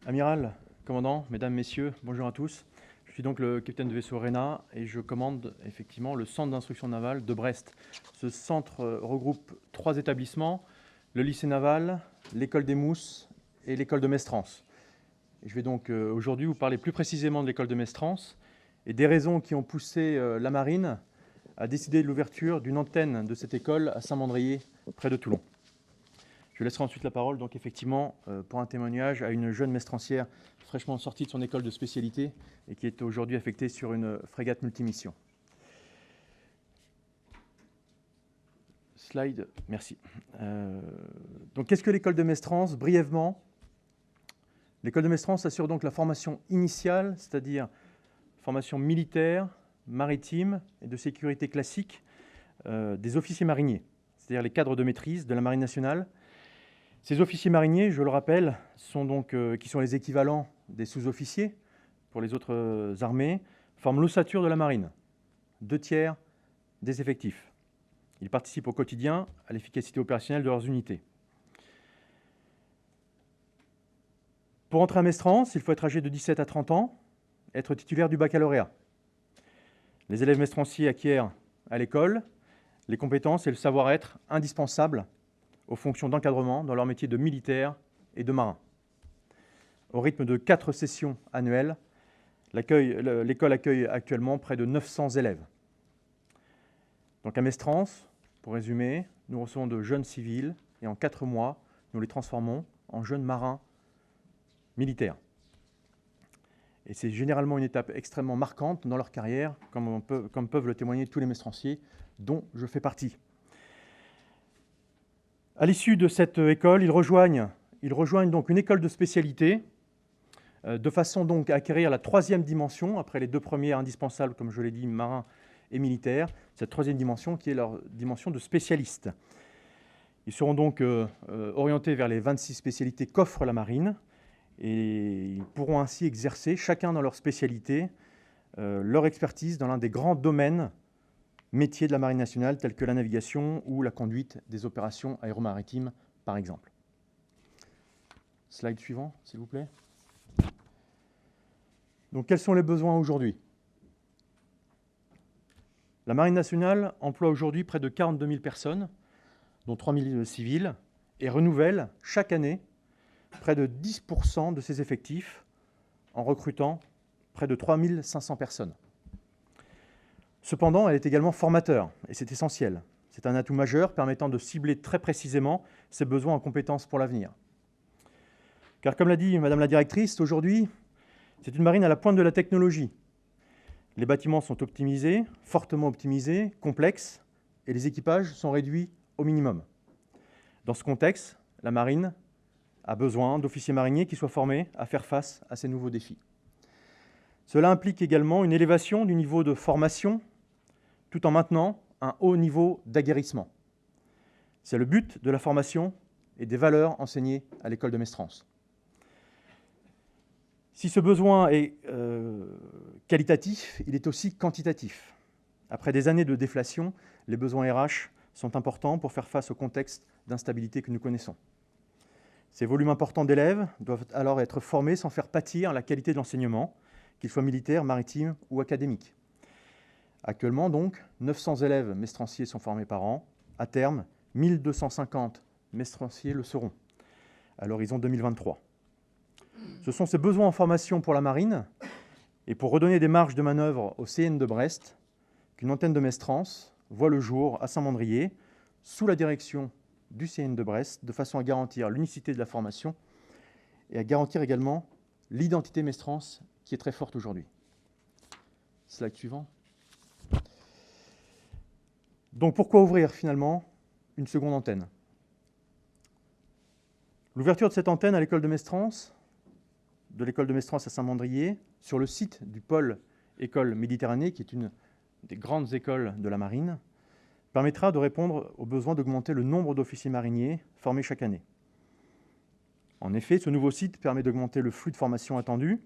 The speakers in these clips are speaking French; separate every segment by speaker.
Speaker 1: Amiral, commandant, mesdames, messieurs, bonjour à tous. Je suis donc le capitaine de vaisseau Rena et je commande effectivement le centre d'instruction navale de Brest. Ce centre regroupe 3 établissements, le lycée naval, l'école des Mousses et l'école de Mestrance. Et je vais donc aujourd'hui vous parler plus précisément de l'école de Mestrance et des raisons qui ont poussé la marine à décider de l'ouverture d'une antenne de cette école à Saint-Mandrier, près de Toulon. Je laisserai ensuite la parole, donc effectivement, pour un témoignage à une jeune mestrancière fraîchement sortie de son école de spécialité et qui est aujourd'hui affectée sur une frégate multimission. Slide, merci. Donc, qu'est-ce que l'école de Mestrance? Brièvement, l'école de Mestrance assure donc la formation initiale, c'est-à-dire formation militaire, maritime et de sécurité classique des officiers mariniers, c'est-à-dire les cadres de maîtrise de la Marine nationale. Ces officiers mariniers, je le rappelle, qui sont les équivalents des sous-officiers pour les autres armées, forment l'ossature de la marine, 2/3 des effectifs. Ils participent au quotidien à l'efficacité opérationnelle de leurs unités. Pour entrer à Mestrance, il faut être âgé de 17 à 30 ans, être titulaire du baccalauréat. Les élèves mestranciers acquièrent à l'école les compétences et le savoir-être indispensables aux fonctions d'encadrement dans leur métier de militaire et de marin. Au rythme de 4 sessions annuelles, l'école accueille actuellement près de 900 élèves. Donc à Mestrance, pour résumer, nous recevons de jeunes civils et en 4 mois, nous les transformons en jeunes marins militaires. Et c'est généralement une étape extrêmement marquante dans leur carrière, comme peuvent le témoigner tous les mestranciers dont je fais partie. À l'issue de cette école, ils rejoignent donc une école de spécialité, de façon donc à acquérir la 3e dimension, après les 2 premières indispensables, comme je l'ai dit, marin et militaire, cette 3e dimension qui est leur dimension de spécialiste. Ils seront donc orientés vers les 26 spécialités qu'offre la marine, et ils pourront ainsi exercer, chacun dans leur spécialité, leur expertise dans l'un des grands domaines métiers de la Marine nationale, tels que la navigation ou la conduite des opérations aéromaritimes, par exemple. Slide suivant, s'il vous plaît. Donc, quels sont les besoins aujourd'hui? La Marine nationale emploie aujourd'hui près de 42 000 personnes, dont 3 000 civils, et renouvelle chaque année près de 10% de ses effectifs en recrutant près de 3 500 personnes. Cependant, elle est également formateur, et c'est essentiel. C'est un atout majeur permettant de cibler très précisément ses besoins en compétences pour l'avenir. Car comme l'a dit Madame la directrice, aujourd'hui, c'est une marine à la pointe de la technologie. Les bâtiments sont optimisés, fortement optimisés, complexes, et les équipages sont réduits au minimum. Dans ce contexte, la marine a besoin d'officiers mariniers qui soient formés à faire face à ces nouveaux défis. Cela implique également une élévation du niveau de formation, tout en maintenant un haut niveau d'aguerrissement. C'est le but de la formation et des valeurs enseignées à l'école de Mestrance. Si ce besoin est qualitatif, il est aussi quantitatif. Après des années de déflation, les besoins RH sont importants pour faire face au contexte d'instabilité que nous connaissons. Ces volumes importants d'élèves doivent alors être formés sans faire pâtir la qualité de l'enseignement, qu'il soit militaire, maritime ou académique. Actuellement, donc, 900 élèves mestranciers sont formés par an. À terme, 1250 mestranciers le seront, à l'horizon 2023. Ce sont ces besoins en formation pour la marine et pour redonner des marges de manœuvre au CN de Brest qu'une antenne de Mestrance voit le jour à Saint-Mandrier, sous la direction du CN de Brest, de façon à garantir l'unicité de la formation et à garantir également l'identité Mestrance qui est très forte aujourd'hui. Slide suivant. Donc pourquoi ouvrir finalement une seconde antenne? L'ouverture de cette antenne à l'école de Mestrance à Saint-Mandrier, sur le site du pôle École Méditerranée, qui est une des grandes écoles de la marine, permettra de répondre aux besoins d'augmenter le nombre d'officiers mariniers formés chaque année. En effet, ce nouveau site permet d'augmenter le flux de formation attendu,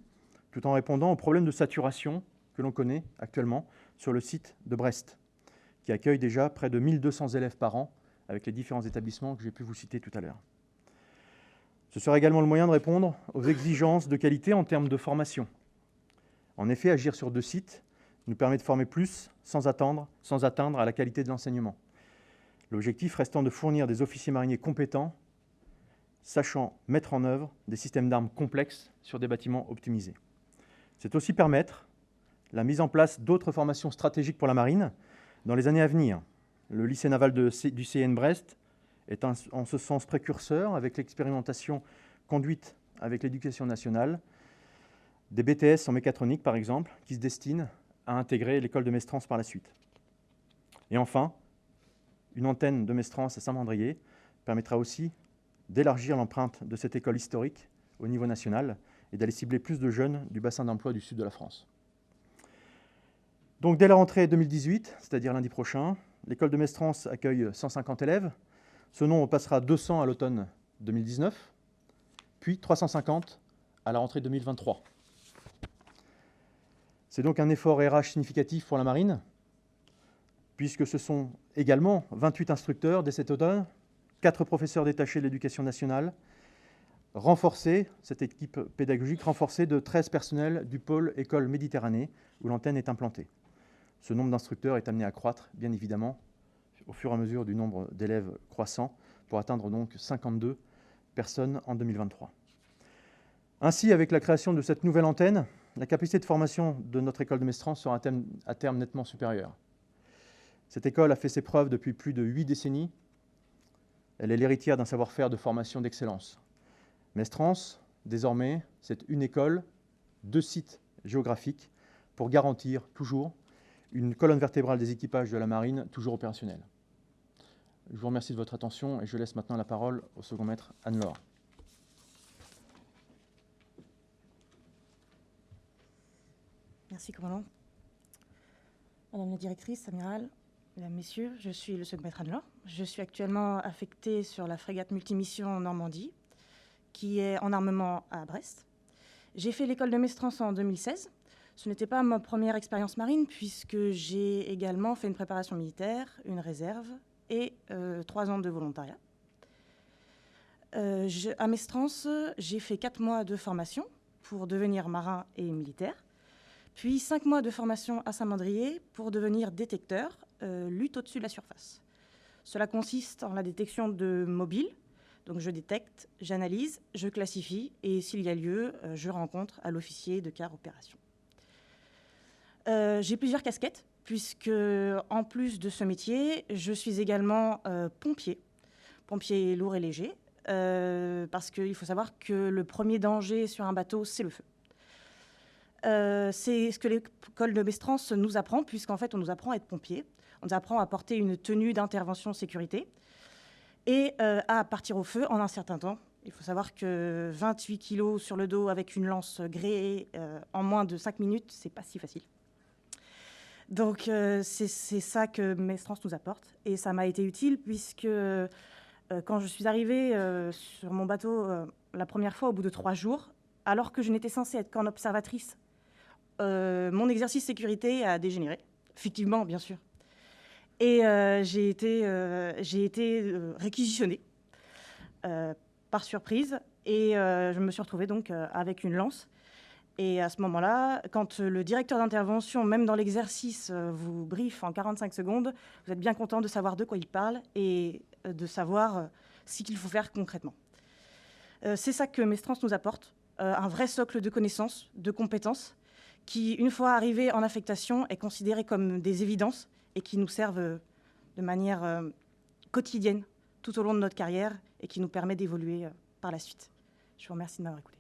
Speaker 1: tout en répondant aux problèmes de saturation que l'on connaît actuellement sur le site de Brest, qui accueille déjà près de 1200 élèves par an, avec les différents établissements que j'ai pu vous citer tout à l'heure. Ce sera également le moyen de répondre aux exigences de qualité en termes de formation. En effet, agir sur 2 sites nous permet de former plus sans atteindre à la qualité de l'enseignement. L'objectif restant de fournir des officiers mariniers compétents, sachant mettre en œuvre des systèmes d'armes complexes sur des bâtiments optimisés. C'est aussi permettre la mise en place d'autres formations stratégiques pour la marine dans les années à venir. Le lycée naval du CN Brest est en ce sens précurseur avec l'expérimentation conduite avec l'éducation nationale, des BTS en mécatronique par exemple, qui se destinent à intégrer l'école de Mestrance par la suite. Et enfin, une antenne de Mestrance à Saint-Mandrier permettra aussi d'élargir l'empreinte de cette école historique au niveau national et d'aller cibler plus de jeunes du bassin d'emploi du sud de la France. Donc dès la rentrée 2018, c'est-à-dire lundi prochain, l'école de Mestrance accueille 150 élèves. Ce nombre passera à 200 à l'automne 2019, puis 350 à la rentrée 2023. C'est donc un effort RH significatif pour la marine, puisque ce sont également 28 instructeurs dès cet automne, 4 professeurs détachés de l'éducation nationale, cette équipe pédagogique renforcée de 13 personnels du pôle École Méditerranée, où l'antenne est implantée. Ce nombre d'instructeurs est amené à croître, bien évidemment, au fur et à mesure du nombre d'élèves croissant, pour atteindre donc 52 personnes en 2023. Ainsi, avec la création de cette nouvelle antenne, la capacité de formation de notre école de Mestrance sera à terme nettement supérieure. Cette école a fait ses preuves depuis plus de 8 décennies. Elle est l'héritière d'un savoir-faire de formation d'excellence. Mestrance, désormais, c'est une école, 2 sites géographiques pour garantir toujours une colonne vertébrale des équipages de la marine toujours opérationnelle. Je vous remercie de votre attention et je laisse maintenant la parole au second maître Anne-Laure.
Speaker 2: Merci, commandant. Madame la directrice, amiral, mesdames, messieurs, je suis le second maître Anne-Laure. Je suis actuellement affectée sur la frégate multimission Normandie, qui est en armement à Brest. J'ai fait l'école de Mestrance en 2016. Ce n'était pas ma première expérience marine, puisque j'ai également fait une préparation militaire, une réserve et 3 ans de volontariat. À Mestrance, j'ai fait 4 mois de formation pour devenir marin et militaire, puis 5 mois de formation à Saint-Mandrier pour devenir détecteur, lutte au-dessus de la surface. Cela consiste en la détection de mobiles. Donc je détecte, j'analyse, je classifie et s'il y a lieu, je rencontre à l'officier de quart opération. J'ai plusieurs casquettes puisque en plus de ce métier, je suis également pompier lourd et léger, parce qu'il faut savoir que le premier danger sur un bateau, c'est le feu. C'est ce que l'école de Mestrance nous apprend, puisqu'en fait on nous apprend à être pompier, on nous apprend à porter une tenue d'intervention sécurité, et à partir au feu en un certain temps. Il faut savoir que 28 kilos sur le dos avec une lance gréée en moins de 5 minutes, c'est pas si facile. Donc c'est ça que Mestrance nous apporte. Et ça m'a été utile puisque quand je suis arrivée sur mon bateau la première fois au bout de 3 jours, alors que je n'étais censée être qu'en observatrice, mon exercice sécurité a dégénéré, fictivement bien sûr. Et j'ai été réquisitionnée par surprise et je me suis retrouvée donc avec une lance. Et à ce moment-là, quand le directeur d'intervention, même dans l'exercice, vous briefe en 45 secondes, vous êtes bien content de savoir de quoi il parle et de savoir ce qu'il faut faire concrètement. C'est ça que Mestrance nous apporte, un vrai socle de connaissances, de compétences, qui, une fois arrivés en affectation, est considéré comme des évidences et qui nous servent de manière quotidienne tout au long de notre carrière et qui nous permet d'évoluer par la suite. Je vous remercie de m'avoir écouté.